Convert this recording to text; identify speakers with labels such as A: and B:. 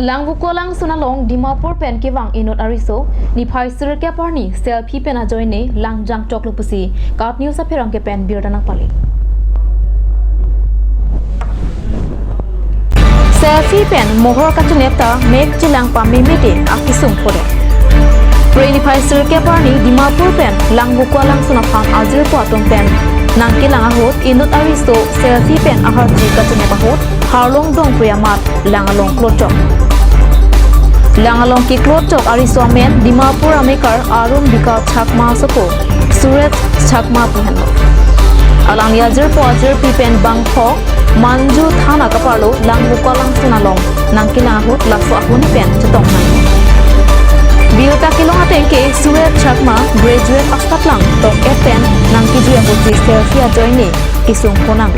A: Langbukolang sunalong Dimapur pen kiwang inot ariso ni phaisir ke parni selfie pen ajoine langjang toklupusi kat news apherang ke pen birdanang pali selfie pen mohor kachuneta mek chilang pamimete akisung pore Preni phaisir ke parni Dimapur pen langbukolang sunapam azir ko atong pen nangkilang ahot inot ariso selfie pen aharji kachune bahot harlong dong priamat langalong klotok Langalong ki klotok ariso men Dimapur amekar arun bika chakma soko suret chakma puhano alang yazir po azir pipen bangkok manju thana kaparlo langbukolang sunalong nangkilang ahot laso ahun pen chutong nan Bilta kilong atengke suret chakma graduate astatlang tok epen nangki juya buti selfie ajoine kisung konang